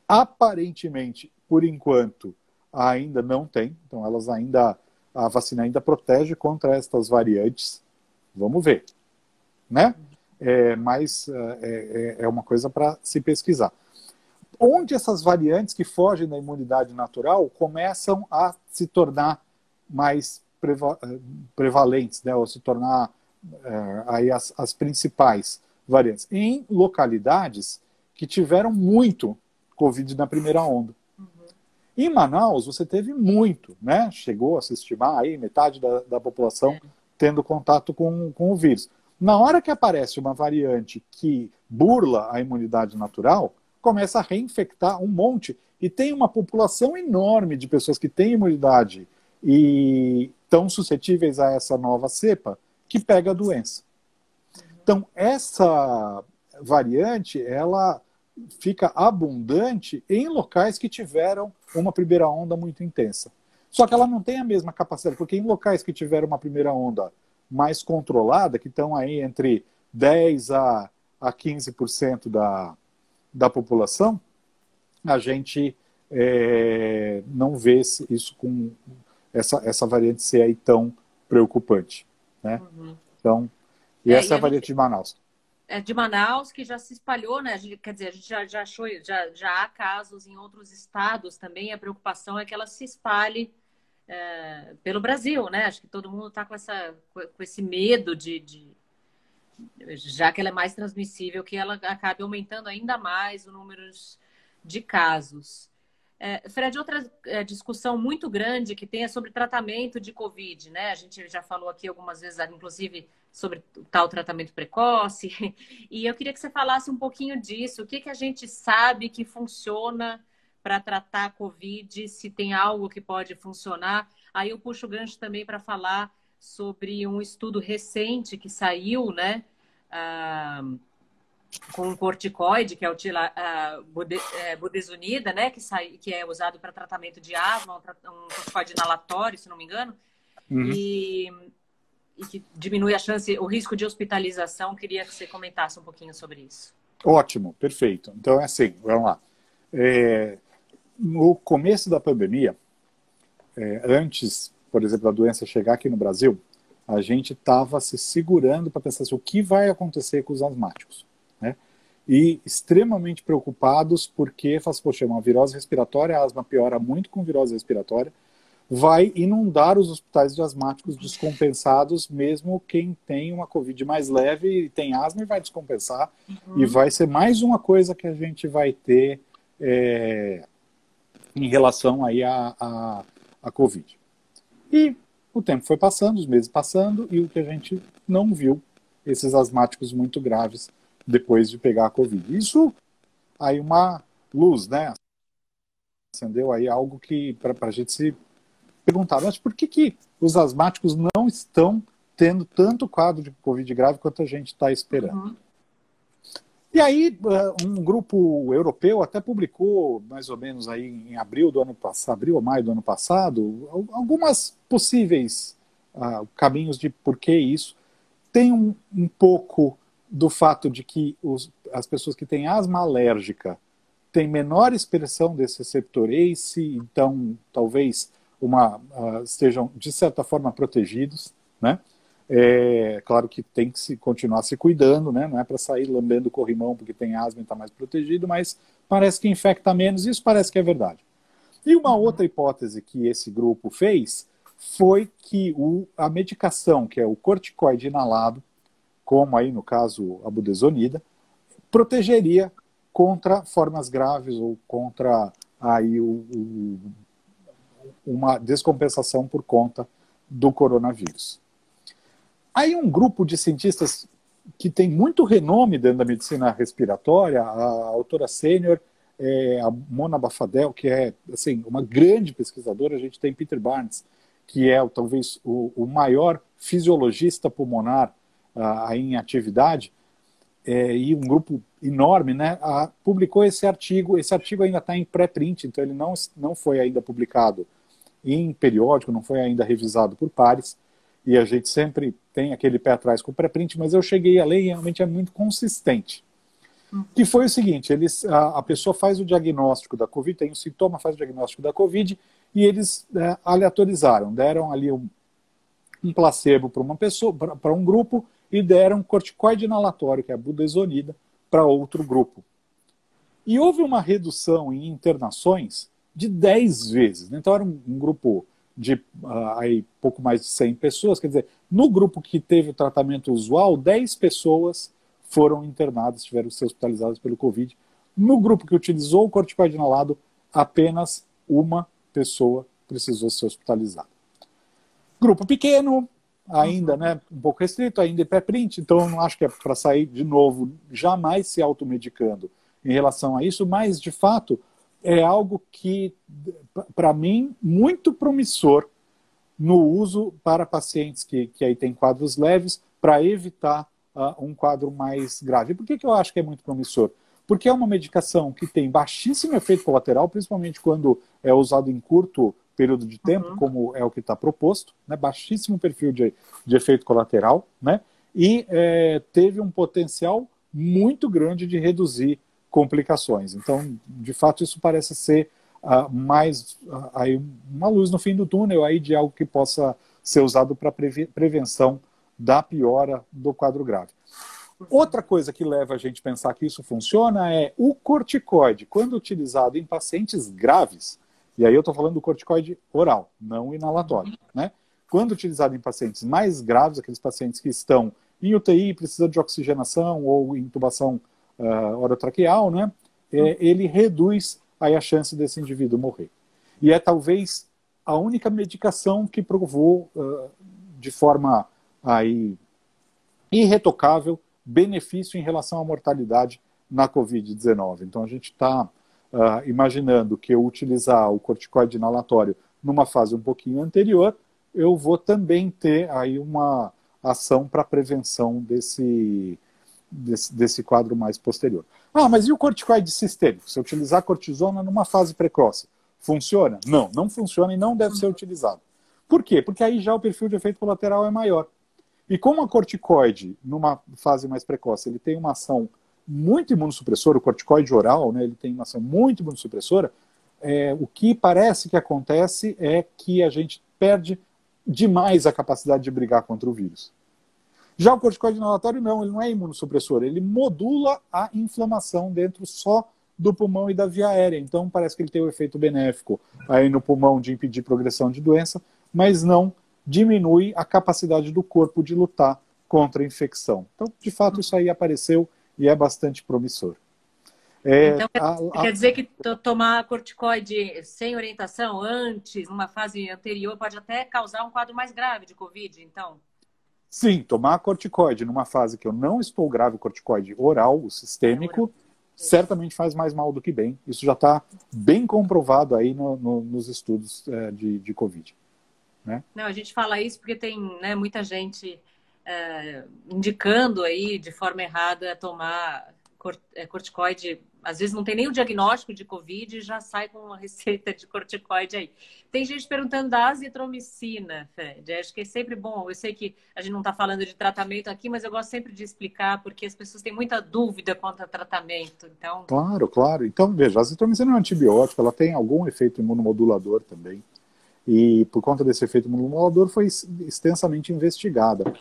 Aparentemente, por enquanto, ainda não tem. Então, a vacina ainda protege contra estas variantes. Vamos ver, né? Mas é uma coisa para se pesquisar. Onde essas variantes que fogem da imunidade natural começam a se tornar mais prevalentes, né? Ou se tornar aí as principais variantes? Em localidades que tiveram muito Covid na primeira onda. Em Manaus, você teve muito, né? Chegou a se estimar aí metade da população tendo contato com o vírus. Na hora que aparece uma variante que burla a imunidade natural, começa a reinfectar um monte. E tem uma população enorme de pessoas que têm imunidade e estão suscetíveis a essa nova cepa que pega a doença. Então, essa variante, ela fica abundante em locais que tiveram uma primeira onda muito intensa. Só que ela não tem a mesma capacidade, porque em locais que tiveram uma primeira onda mais controlada, que estão aí entre 10 a 15% da população, a gente não vê isso com essa variante ser aí tão preocupante, né? Então, essa é a variante de Manaus. De Manaus, que já se espalhou, né? Quer dizer, a gente já achou, já há casos em outros estados também. A preocupação é que ela se espalhe pelo Brasil, né? Acho que todo mundo está com esse medo já que ela é mais transmissível, que ela acabe aumentando ainda mais o número de casos. Fred, outra discussão muito grande que tem é sobre tratamento de Covid, né? A gente já falou aqui algumas vezes, inclusive, sobre o tal tratamento precoce. E eu queria que você falasse um pouquinho disso. O que a gente sabe que funciona para tratar a Covid, se tem algo que pode funcionar. Aí eu puxo o gancho também para falar sobre um estudo recente que saiu, né? Com um corticoide, que é a budesonida, né? Que é usado para tratamento de asma, um corticoide inalatório, se não me engano. E que diminui o risco de hospitalização. Queria que você comentasse um pouquinho sobre isso. Ótimo, perfeito. Então é assim, vamos lá. No começo da pandemia, antes, por exemplo, da doença chegar aqui no Brasil, a gente estava se segurando para pensar assim, o que vai acontecer com os asmáticos, né? E extremamente preocupados porque, poxa, uma virose respiratória, a asma piora muito com virose respiratória, vai inundar os hospitais de asmáticos descompensados, mesmo quem tem uma Covid mais leve e tem asma e vai descompensar, e vai ser mais uma coisa que a gente vai ter em relação aí a Covid. E o tempo foi passando, os meses passando, e o que a gente não viu, esses asmáticos muito graves depois de pegar a Covid. Isso aí uma luz, né? Acendeu aí algo que para a gente se perguntar, mas por que os asmáticos não estão tendo tanto quadro de Covid grave quanto a gente está esperando? Uhum. E aí, um grupo europeu até publicou, mais ou menos aí em abril do ano passado, abril ou maio do ano passado, algumas possíveis caminhos de por que isso. Tem um pouco do fato de que as pessoas que têm asma alérgica têm menor expressão desse receptor ACE, então talvez estejam, de certa forma, protegidos, né? É claro que tem que continuar se cuidando, né? Não é para sair lambendo o corrimão porque tem asma e está mais protegido, mas parece que infecta menos, isso parece que é verdade. E uma outra hipótese que esse grupo fez foi que a medicação, que é o corticoide inalado, como aí no caso a budesonida, protegeria contra formas graves ou contra aí uma descompensação por conta do coronavírus. Aí um grupo de cientistas que tem muito renome dentro da medicina respiratória, a autora sênior, a Mona Bafadel, que é assim, uma grande pesquisadora, a gente tem Peter Barnes, que é talvez o maior fisiologista pulmonar em atividade, e um grupo enorme, né, publicou esse artigo ainda está em pré-print, então ele não foi ainda publicado em periódico, não foi ainda revisado por pares, e a gente sempre tem aquele pé atrás com o pré-print, mas eu cheguei a ler e realmente é muito consistente. Que foi o seguinte, a pessoa faz o diagnóstico da Covid, tem um sintoma, faz o diagnóstico da Covid, e eles aleatorizaram, deram ali um placebo para uma pessoa, para um grupo, e deram corticoide inalatório, que é a budesonida, para outro grupo. E houve uma redução em internações de 10 vezes. Então era um grupo de aí, pouco mais de 100 pessoas, quer dizer, no grupo que teve o tratamento usual, 10 pessoas foram internadas, tiveram que ser hospitalizadas pelo Covid. No grupo que utilizou o corticoide inalado, apenas uma pessoa precisou ser hospitalizada. Grupo pequeno, ainda né, um pouco restrito, ainda em pré-print, então eu não acho que é para sair de novo, jamais se automedicando em relação a isso, mas de fato é algo que, para mim, muito promissor no uso para pacientes que aí têm quadros leves, para evitar um quadro mais grave. Por que eu acho que é muito promissor? Porque é uma medicação que tem baixíssimo efeito colateral, principalmente quando é usado em curto período de tempo, como é o que está proposto, né? Baixíssimo perfil de efeito colateral, né? E teve um potencial muito grande de reduzir complicações. Então, de fato, isso parece ser mais aí uma luz no fim do túnel aí de algo que possa ser usado para prevenção da piora do quadro grave. Outra coisa que leva a gente a pensar que isso funciona é o corticoide, quando utilizado em pacientes graves, e aí eu estou falando do corticoide oral, não inalatório, né? Quando utilizado em pacientes mais graves, aqueles pacientes que estão em UTI, precisando de oxigenação ou intubação orotraqueal, né? Ele reduz aí a chance desse indivíduo morrer. E é talvez a única medicação que provou de forma aí irretocável benefício em relação à mortalidade na Covid-19. Então a gente está imaginando que eu utilizar o corticoide inalatório numa fase um pouquinho anterior, eu vou também ter aí uma ação para prevenção desse quadro mais posterior. Mas e o corticoide sistêmico? Se eu utilizar cortisona numa fase precoce, funciona? Não, não funciona e não deve ser utilizado. Por quê? Porque aí já o perfil de efeito colateral é maior. E como a corticoide, numa fase mais precoce, ele tem uma ação muito imunossupressora, o corticoide oral, né, ele tem uma ação muito imunossupressora, o que parece que acontece é que a gente perde demais a capacidade de brigar contra o vírus. Já o corticoide inalatório não, ele não é imunossupressor, ele modula a inflamação dentro só do pulmão e da via aérea. Então parece que ele tem um efeito benéfico aí no pulmão de impedir progressão de doença, mas não diminui a capacidade do corpo de lutar contra a infecção. Então, de fato, isso aí apareceu e é bastante promissor. Então, quer dizer que tomar corticoide sem orientação antes, numa fase anterior, pode até causar um quadro mais grave de Covid, então? Sim, tomar corticoide numa fase que eu não estou grave, corticoide oral, o sistêmico, certamente faz mais mal do que bem. Isso já está bem comprovado aí nos estudos de Covid. Né? Não, a gente fala isso porque tem, né, muita gente indicando aí de forma errada tomar corticoide. Às vezes não tem nem o diagnóstico de Covid e já sai com uma receita de corticoide aí. Tem gente perguntando da azitromicina, Fred. Acho que é sempre bom. Eu sei que a gente não está falando de tratamento aqui, mas eu gosto sempre de explicar porque as pessoas têm muita dúvida quanto ao tratamento. Então... Claro, claro. Então, veja, a azitromicina é um antibiótico, ela tem algum efeito imunomodulador também. E por conta desse efeito imunomodulador foi extensamente investigada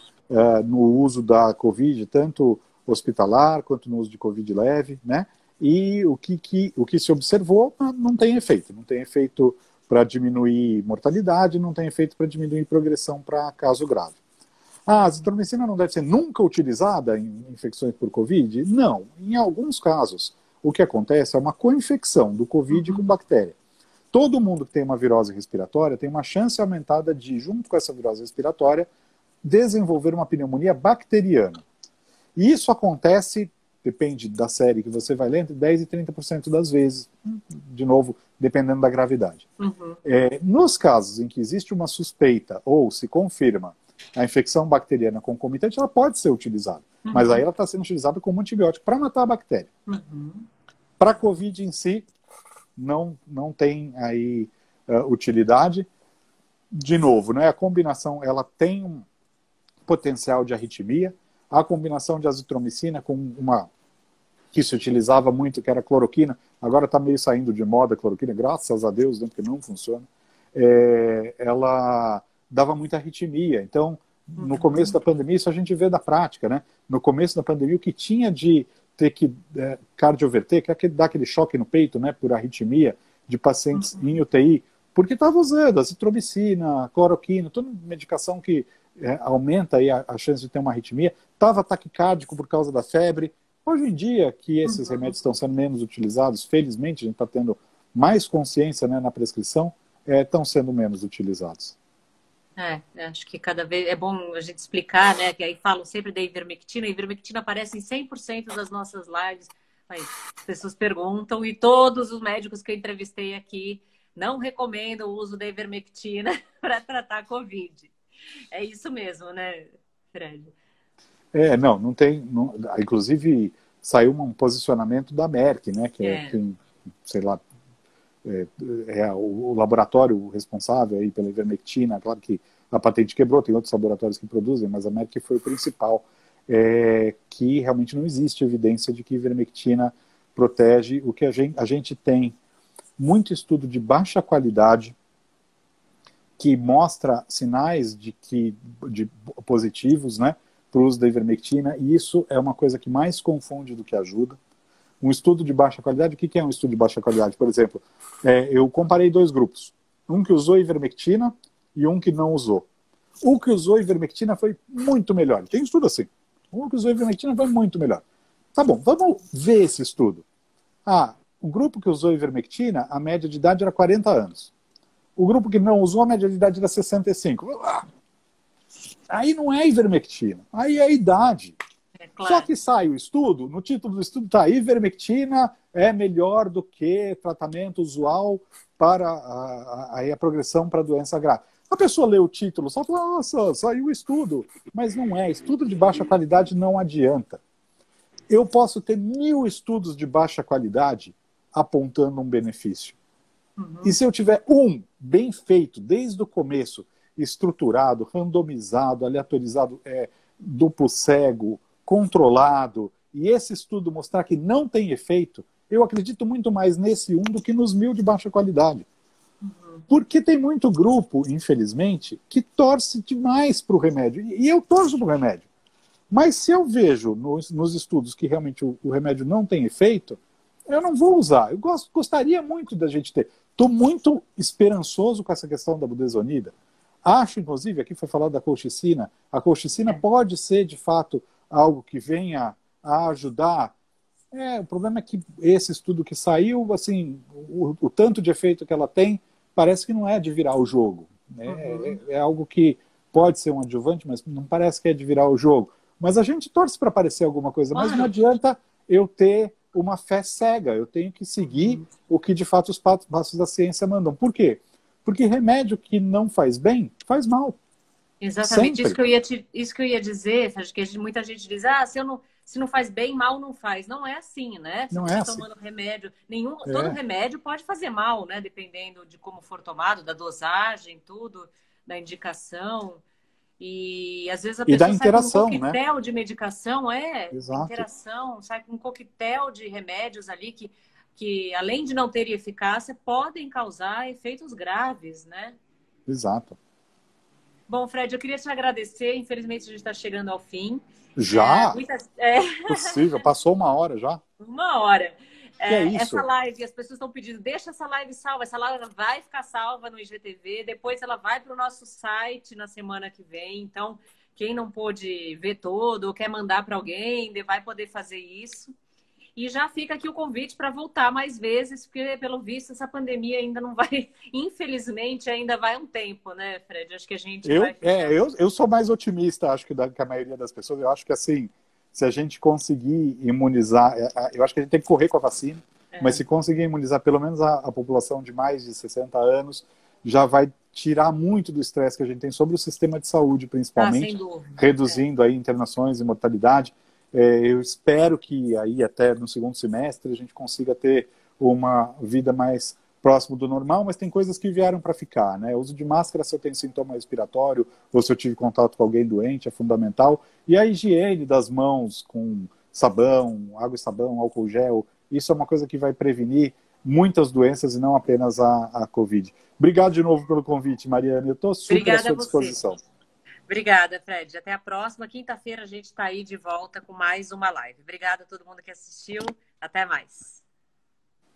no uso da Covid, tanto hospitalar quanto no uso de Covid leve, né? E o que se observou não tem efeito para diminuir mortalidade, não tem efeito para diminuir progressão para caso grave. A azitromicina não deve ser nunca utilizada em infecções por Covid? Não, em alguns casos. O que acontece é uma co-infecção do Covid com bactéria. Todo mundo que tem uma virose respiratória tem uma chance aumentada de, junto com essa virose respiratória, desenvolver uma pneumonia bacteriana. E isso acontece, depende da série que você vai ler, entre 10% e 30% das vezes. De novo, dependendo da gravidade. Nos casos em que existe uma suspeita ou se confirma a infecção bacteriana concomitante, ela pode ser utilizada. Mas aí ela está sendo utilizada como antibiótico para matar a bactéria. Para a Covid em si, não tem aí utilidade. De novo, né, a combinação ela tem um potencial de arritmia. A combinação de azitromicina com uma que se utilizava muito, que era cloroquina, agora está meio saindo de moda a cloroquina, graças a Deus, né, porque não funciona, ela dava muita arritmia. Então, no começo da pandemia, isso a gente vê da prática, né? No começo da pandemia, o que tinha de ter que cardioverter, que é dar aquele choque no peito, né, por arritmia, de pacientes em UTI, porque estava usando azitromicina, cloroquina, toda medicação que aumenta aí a chance de ter uma arritmia, estava taquicárdico por causa da febre. Hoje em dia, que esses remédios estão sendo menos utilizados, felizmente, a gente está tendo mais consciência, né, na prescrição, estão sendo menos utilizados. Acho que cada vez é bom a gente explicar, né? Que aí falam sempre da ivermectina. A ivermectina aparece em 100% das nossas lives. Mas as pessoas perguntam e todos os médicos que eu entrevistei aqui não recomendam o uso da ivermectina para tratar a Covid. É isso mesmo, né, Fred? Não tem. Não, inclusive, saiu um posicionamento da Merck, né? Que é quem, sei lá, o laboratório responsável aí pela ivermectina. Claro que a patente quebrou, tem outros laboratórios que produzem, mas a Merck foi o principal. Que realmente não existe evidência de que ivermectina protege. O que a gente tem muito estudo de baixa qualidade que mostra sinais de positivos, né, para o uso da ivermectina, e isso é uma coisa que mais confunde do que ajuda. Um estudo de baixa qualidade, o que é um estudo de baixa qualidade? Por exemplo, eu comparei dois grupos, um que usou ivermectina e um que não usou. O que usou ivermectina foi muito melhor. Tem estudo assim. O que usou ivermectina foi muito melhor. Tá bom, vamos ver esse estudo. O grupo que usou ivermectina, a média de idade era 40 anos. O grupo que não usou, a média de idade era 65. Aí não é ivermectina, aí é a idade. Claro. Só que sai o estudo, no título do estudo está: ivermectina é melhor do que tratamento usual para a progressão para doença grave. A pessoa lê o título, só fala: nossa, saiu o estudo. Mas não é, estudo de baixa qualidade não adianta. Eu posso ter 1000 estudos de baixa qualidade apontando um benefício. E se eu tiver um bem feito, desde o começo, estruturado, randomizado, aleatorizado, duplo cego, controlado, e esse estudo mostrar que não tem efeito, eu acredito muito mais nesse do que nos 1000 de baixa qualidade. Porque tem muito grupo, infelizmente, que torce demais para o remédio. E eu torço para o remédio. Mas se eu vejo nos estudos que realmente o remédio não tem efeito, eu não vou usar. Eu gostaria muito da gente ter. Estou muito esperançoso com essa questão da budesonida. Acho, inclusive, aqui foi falado da colchicina. A colchicina pode ser, de fato, algo que venha a ajudar. O problema é que esse estudo que saiu, assim, o tanto de efeito que ela tem, parece que não é de virar o jogo. É algo que pode ser um adjuvante, mas não parece que é de virar o jogo. Mas a gente torce para aparecer alguma coisa. Mas não adianta eu ter uma fé cega, eu tenho que seguir o que de fato os passos da ciência mandam. Por quê? Porque remédio que não faz bem, faz mal. Exatamente, Sempre. isso que eu ia dizer, acho que muita gente diz, se não faz bem, mal não faz. Não é assim, né? Se Não você é está assim. tomando remédio, todo É, remédio pode fazer mal, né? Dependendo de como for tomado, da dosagem, tudo, da indicação. E às vezes a e da pessoa sai com um interação, né? coquetel de medicação, Exato, interação, sai com um coquetel de remédios ali que além de não ter eficácia, podem causar efeitos graves, né? exato. Bom, Fred, eu queria te agradecer. Infelizmente, a gente está chegando ao fim. Já? Muitas, Possível, passou 1 hora já? uma hora. Que é Essa isso? live, as pessoas estão pedindo, deixa essa live salva. Essa live vai ficar salva no IGTV. Depois ela vai para o nosso site na semana que vem. Então, quem não pôde ver todo ou quer mandar para alguém, vai poder fazer isso. E já fica aqui o convite para voltar mais vezes, porque, pelo visto, essa pandemia ainda não vai, infelizmente, ainda vai um tempo, né, Fred? Acho que a gente vai ficar. Eu sou mais otimista, acho que a maioria das pessoas. Eu acho que, assim, se a gente conseguir imunizar, eu acho que a gente tem que correr com a vacina, mas se conseguir imunizar pelo menos a população de mais de 60 anos, já vai tirar muito do estresse que a gente tem sobre o sistema de saúde, Sem principalmente, dúvida. reduzindo aí internações e mortalidade. Eu espero que aí até no segundo semestre a gente consiga ter uma vida mais próximo do normal, mas tem coisas que vieram para ficar, né? O uso de máscara se eu tenho sintoma respiratório ou se eu tive contato com alguém doente é fundamental. E a higiene das mãos com sabão, água e sabão, álcool gel, isso é uma coisa que vai prevenir muitas doenças e não apenas a Covid. Obrigado de novo pelo convite, Mariana. Eu estou super à Obrigada a sua você. disposição. Obrigada, Fred. Até a próxima. Quinta-feira a gente está aí de volta com mais uma live. Obrigada a todo mundo que assistiu. Até mais.